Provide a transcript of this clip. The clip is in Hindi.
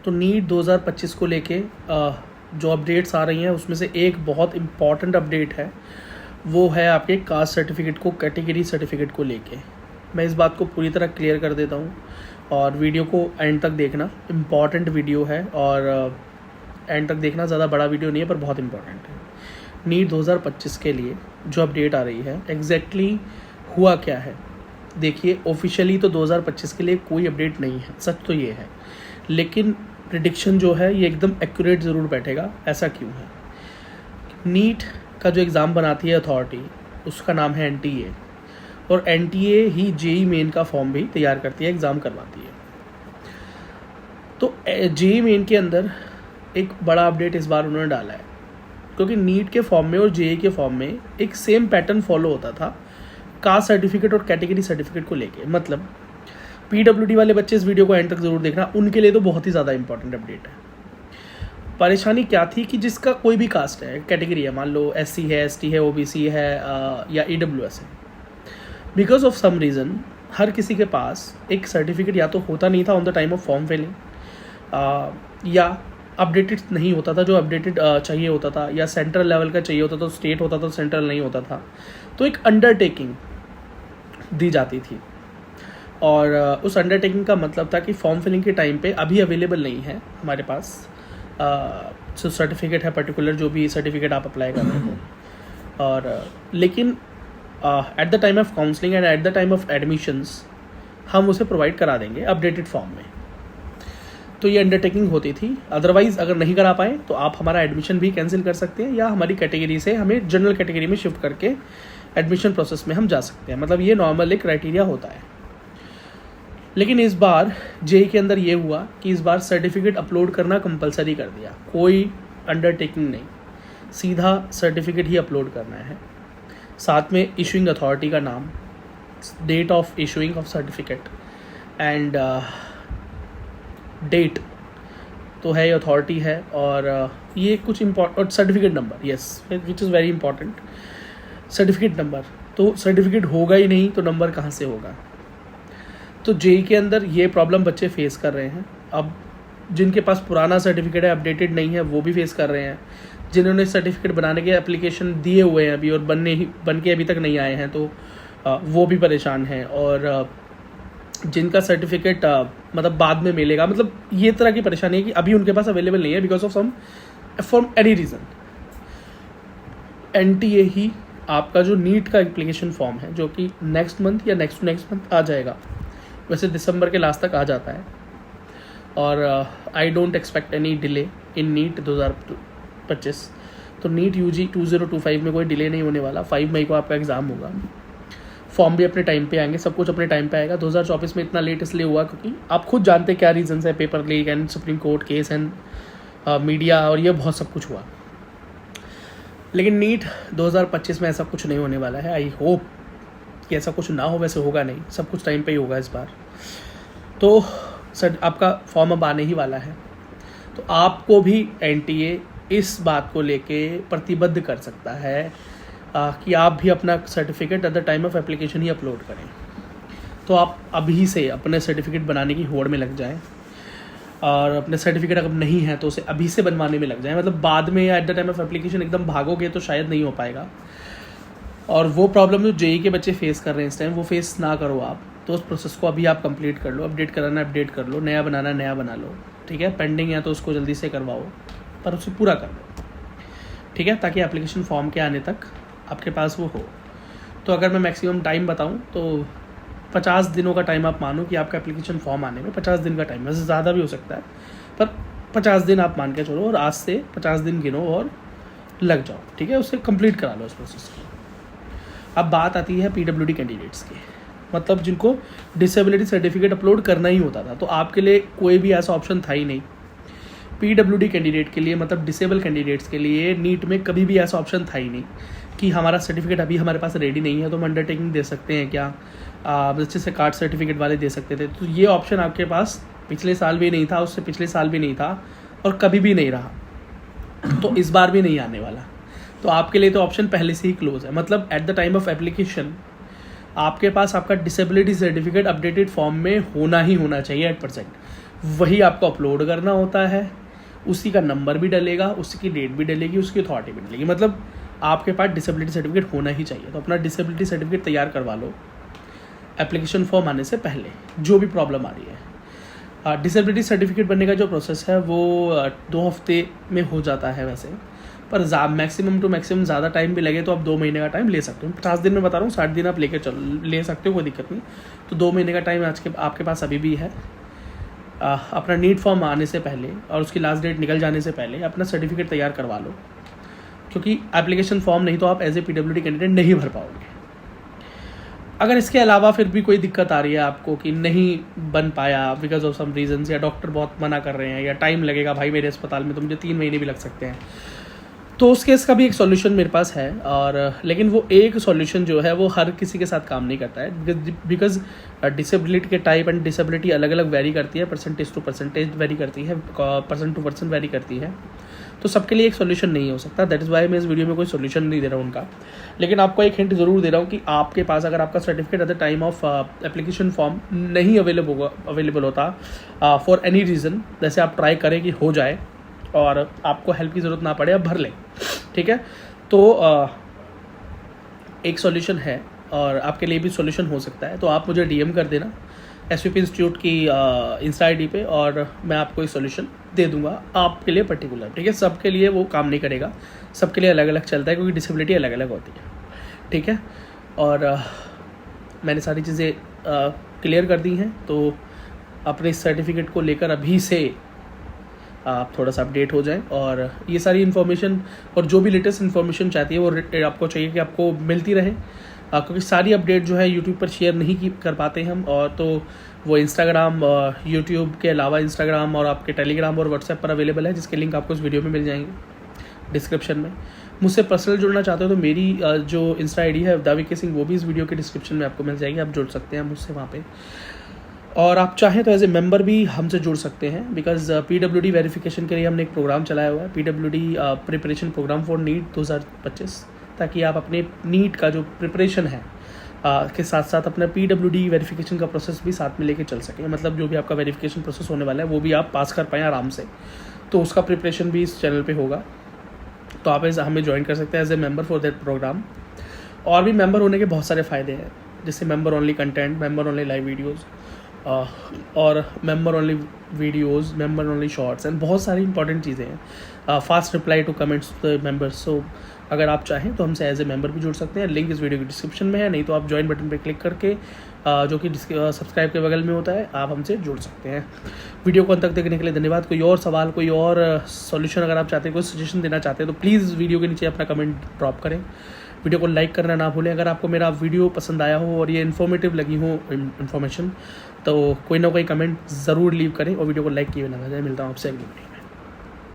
तो नीट 2025 को लेके जो अपडेट्स आ रही हैं उसमें से एक बहुत इम्पॉर्टेंट अपडेट है, वो है आपके कास्ट सर्टिफिकेट को कैटेगरी सर्टिफिकेट को लेके। मैं इस बात को पूरी तरह क्लियर कर देता हूँ और वीडियो को एंड तक देखना, इम्पॉर्टेंट वीडियो है और एंड तक देखना, ज़्यादा बड़ा वीडियो नहीं है पर बहुत इम्पॉर्टेंट है। नीट 2025 के लिए जो अपडेट आ रही है एग्जैक्टली हुआ क्या है। देखिए, ऑफिशियली तो 2025 के लिए कोई अपडेट नहीं है, सच तो ये है, लेकिन प्रिडिक्शन जो है ये एकदम एक्यूरेट ज़रूर बैठेगा। ऐसा क्यों है? नीट का जो एग्ज़ाम बनाती है अथॉरिटी, उसका नाम है NTA, और NTA ही JEE मेन का फॉर्म भी तैयार करती है, एग्ज़ाम करवाती है। तो JEE मेन के अंदर एक बड़ा अपडेट इस बार उन्होंने डाला है, क्योंकि नीट के फॉर्म में और JEE के फॉर्म में एक सेम पैटर्न फॉलो होता था कास्ट सर्टिफिकेट और कैटेगरी सर्टिफिकेट को लेके। मतलब PWD वाले बच्चे इस वीडियो को एंड तक ज़रूर देखना, उनके लिए तो बहुत ही ज़्यादा इंपॉर्टेंट अपडेट है। परेशानी क्या थी कि जिसका कोई भी कास्ट है, कैटेगरी है, मान लो SC है, ST है, OBC है या EWS है, बिकॉज ऑफ सम रीज़न हर किसी के पास एक सर्टिफिकेट या तो होता नहीं था on the time of form filling, या अपडेटेड नहीं होता था जो अपडेटेड चाहिए होता था, या सेंट्रल लेवल का चाहिए होता था, स्टेट होता था तो सेंट्रल नहीं होता था। तो एक अंडरटेकिंग दी जाती थी, और उस अंडरटेकिंग का मतलब था कि फॉर्म फिलिंग के टाइम पे अभी अवेलेबल नहीं है हमारे पास जो सर्टिफिकेट है, पर्टिकुलर जो भी सर्टिफिकेट आप अप्लाई कर रहे हो, और लेकिन at the time of counselling and at the time of admissions हम उसे प्रोवाइड करा देंगे अपडेटेड फॉर्म में। तो ये अंडरटेकिंग होती थी। अदरवाइज़ अगर नहीं करा पाए तो आप हमारा एडमिशन भी कैंसिल कर सकते हैं, या हमारी कैटेगरी से हमें जनरल कैटेगरी में शिफ्ट करके एडमिशन प्रोसेस में हम जा सकते हैं। मतलब ये नॉर्मल एक क्राइटेरिया होता है। लेकिन इस बार JEE के अंदर ये हुआ कि इस बार सर्टिफिकेट अपलोड करना कंपलसरी कर दिया। कोई अंडरटेकिंग नहीं, सीधा सर्टिफिकेट ही अपलोड करना है। साथ में इशूइंग अथॉरिटी का नाम, date of issuing of certificate and date तो है, अथॉरिटी है, और ये कुछ और certificate number, yes, which is very important, certificate number. तो सर्टिफिकेट होगा ही नहीं तो नंबर कहाँ से होगा? तो JEE के अंदर ये प्रॉब्लम बच्चे फेस कर रहे हैं। अब जिनके पास पुराना सर्टिफिकेट है, अपडेटेड नहीं है, वो भी फेस कर रहे हैं। जिन्होंने सर्टिफिकेट बनाने के एप्लीकेशन दिए हुए हैं अभी और बन के अभी तक नहीं आए हैं, तो वो भी परेशान हैं। और जिनका सर्टिफिकेट मतलब बाद में मिलेगा, मतलब ये तरह की परेशानी है कि अभी उनके पास अवेलेबल नहीं है because of some for any reason. NTA ही आपका जो नीट का एप्लीकेशन फॉर्म है, जो कि नेक्स्ट मंथ या नेक्स्ट मंथ आ जाएगा, वैसे दिसंबर के लास्ट तक आ जाता है, और I don't expect any delay in NEET 2025। तो नीट UG 2025 में कोई डिले नहीं होने वाला। 5 मई को आपका एग्ज़ाम होगा, फॉर्म भी अपने टाइम पे आएंगे, सब कुछ अपने टाइम पे आएगा। 2024 में इतना लेट इसलिए हुआ क्योंकि आप खुद जानते हैं क्या रीजंस है, paper leak and supreme court case and media, और ये बहुत सब कुछ हुआ। लेकिन नीट 2025 में ऐसा कुछ नहीं होने वाला है। आई होप कि ऐसा कुछ ना हो, वैसे होगा नहीं, सब कुछ टाइम पे ही होगा इस बार। तो सर आपका फॉर्म अब आने ही वाला है, तो आपको भी NTA इस बात को लेके प्रतिबद्ध कर सकता है कि आप भी अपना certificate at the time of application he upload करें। तो आप अभी से अपने सर्टिफिकेट बनाने की होड़ में लग जाएं, और अपने सर्टिफिकेट अगर नहीं है तो उसे अभी से बनवाने में लग जाएं। मतलब बाद में या at the time of application एकदम भागोगे तो शायद नहीं हो पाएगा। और वो प्रॉब्लम जो JEE के बच्चे फेस कर रहे हैं इस टाइम, वो फेस ना करो आप। तो उस प्रोसेस को अभी आप कंप्लीट कर लो, अपडेट कराना अपडेट कर लो, नया बनाना नया बना लो, ठीक है। पेंडिंग है तो उसको जल्दी से करवाओ, पर उसे पूरा कर लो, ठीक है, ताकि एप्लीकेशन फॉर्म के आने तक आपके पास वो हो। तो अगर मैं मैक्सिमम टाइम बताऊं तो 50 दिनों का टाइम आप मानो कि आपका एप्लीकेशन फॉर्म आने में 50 दिन का टाइम, वैसे ज़्यादा भी हो सकता है, पर 50 दिन आप मान के चलो, और आज से 50 दिन गिनो और लग जाओ, ठीक है, उससे कंप्लीट करा लो उस प्रोसेस को। अब बात आती है PWD कैंडिडेट्स की, मतलब जिनको डिसेबिलिटी सर्टिफिकेट अपलोड करना ही होता था, तो आपके लिए कोई भी ऐसा ऑप्शन था ही नहीं। PWD कैंडिडेट के लिए, मतलब डिसेबल कैंडिडेट्स के लिए नीट में कभी भी ऐसा ऑप्शन था ही नहीं कि हमारा सर्टिफिकेट अभी हमारे पास रेडी नहीं है तो हम अंडरटेकिंग दे सकते हैं क्या, जैसे से कार्ड सर्टिफिकेट वाले दे सकते थे। तो ये ऑप्शन आपके पास पिछले साल भी नहीं था, उससे पिछले साल भी नहीं था, और कभी भी नहीं रहा, तो इस बार भी नहीं आने वाला। तो आपके लिए तो ऑप्शन पहले से ही क्लोज है। मतलब at the time of application आपके पास आपका डिसेबिलिटी सर्टिफिकेट अपडेटेड फॉर्म में होना ही होना चाहिए 8%। वही आपको अपलोड करना होता है, उसी का नंबर भी डलेगा, उसकी डेट भी डलेगी, उसकी अथॉरिटी भी डलेगी। मतलब आपके पास डिसेबिलिटी सर्टिफिकेट होना ही चाहिए। तो अपना डिसेबिलिटी सर्टिफिकेट तैयार करवा लो एप्लीकेशन फॉर्म आने से पहले, जो भी प्रॉब्लम आ रही है। डिसेबिलिटी सर्टिफिकेट बनने का जो प्रोसेस है वो 2 हफ्ते में हो जाता है वैसे, पर मैक्सिमम टू मैक्सिमम ज़्यादा टाइम भी लगे तो आप 2 महीने का टाइम ले सकते हो। 50 दिन में बता रहा हूँ, 60 दिन आप ले सकते हो, कोई दिक्कत नहीं। तो 2 महीने का टाइम आपके पास अभी भी है। अपना नीट फॉर्म आने से पहले और उसकी लास्ट डेट निकल जाने से पहले अपना सर्टिफिकेट तैयार करवा लो, क्योंकि एप्लीकेशन फॉर्म नहीं तो आप एज ए PWD कैंडिडेट नहीं भर पाओगे। अगर इसके अलावा फिर भी कोई दिक्कत आ रही है आपको कि नहीं बन पाया बिकॉज ऑफ सम रीजंस, या डॉक्टर बहुत मना कर रहे हैं, या टाइम लगेगा भाई मेरे अस्पताल में तो मुझे 3 महीने भी लग सकते हैं, तो उस केस का भी एक सॉल्यूशन मेरे पास है। और लेकिन वो एक सॉल्यूशन जो है वो हर किसी के साथ काम नहीं करता है, बिकॉज डिसेबिलिटी के टाइप एंड डिसेबिलिटी अलग अलग वेरी करती है, परसेंटेज टू परसेंटेज वेरी करती है, पर्सन टू पर्सन वेरी करती है। तो सबके लिए एक सॉल्यूशन नहीं हो सकता। दैट इज़ वाई मैं इस वीडियो में कोई सॉल्यूशन नहीं दे रहा हूँ उनका, लेकिन आपको एक हिंट ज़रूर दे रहा हूँ कि आपके पास अगर आपका certificate at the time of application form नहीं अवेलेबल होता फॉर एनी रीज़न, जैसे आप ट्राई करें कि हो जाए और आपको हेल्प की ज़रूरत ना पड़े, आप भर लें, ठीक है। तो एक सॉल्यूशन है और आपके लिए भी सॉल्यूशन हो सकता है। तो आप मुझे DM कर देना SVP इंस्टीट्यूट की इंस्टा ID पे, और मैं आपको एक सॉल्यूशन दे दूंगा आपके लिए पर्टिकुलर, ठीक है। सबके लिए वो काम नहीं करेगा, सबके लिए अलग अलग चलता है, क्योंकि डिसेबिलिटी अलग अलग होती है, ठीक है। और मैंने सारी चीज़ें क्लियर कर दी हैं, तो अपने इस सर्टिफिकेट को लेकर अभी से आप थोड़ा सा अपडेट हो जाएं, और ये सारी इन्फॉर्मेशन और जो भी लेटेस्ट इन्फॉर्मेशन चाहती है वो आपको चाहिए कि आपको मिलती रहे, क्योंकि सारी अपडेट जो है यूट्यूब पर शेयर नहीं कर पाते हम। और तो वो इंस्टाग्राम, यूट्यूब के अलावा इंस्टाग्राम और आपके टेलीग्राम और व्हाट्सएप पर अवेलेबल है, जिसके लिंक आपको इस वीडियो में मिल जाएंगे डिस्क्रिप्शन में। मुझसे पर्सनल जुड़ना चाहते हो तो मेरी जो इंस्टा ID है दाविके सिंह, वो भी इस वीडियो के डिस्क्रिप्शन में आपको मिल जाएगी, आप जुड़ सकते हैं मुझसे वहाँ पे। और आप चाहें तो एज ए मेंबर भी हमसे जुड़ सकते हैं, बिकॉज PWD वेरिफिकेशन के लिए हमने एक प्रोग्राम चलाया हुआ है, PWD preparation programme for NEET 2025, ताकि आप अपने नीट का जो प्रिपरेशन है के साथ साथ अपना PWD वेरिफिकेशन का प्रोसेस भी साथ में लेके चल सकें। मतलब जो भी आपका वेरिफिकेशन प्रोसेस होने वाला है वो भी आप पास कर पाएँ आराम से, तो उसका प्रिपरेशन भी इस चैनल पे होगा। तो आप हमें ज्वाइन कर सकते हैं as a member for that programme. और भी मेंबर होने के बहुत सारे फ़ायदे हैं, जैसे member only content, member only live videos, और member only videos, member only shorts and बहुत सारी इंपॉर्टेंट चीज़ें हैं। Fast reply to comments members. So अगर आप चाहें तो हमसे एज ए मेंबर भी जुड़ सकते हैं, लिंक इस वीडियो के डिस्क्रिप्शन में है, नहीं तो आप ज्वाइन बटन पर क्लिक करके जो कि सब्सक्राइब के बगल में होता है, आप हमसे जुड़ सकते हैं। वीडियो को अंत तक देखने के लिए धन्यवाद। कोई और सवाल, कोई और सॉल्यूशन अगर आप चाहते हैं, कोई सजेशन देना चाहते हैं, तो प्लीज़ वीडियो के नीचे अपना कमेंट ड्रॉप करें। वीडियो को लाइक करना ना भूलें। अगर आपको मेरा वीडियो पसंद आया हो और ये इन्फॉर्मेटिव लगी हो इन्फॉर्मेशन, तो कोई ना कोई कमेंट ज़रूर लीव करें और वीडियो को लाइक किए बिना ना जाए। मिलता हूँ आपसे अगली वीडियो।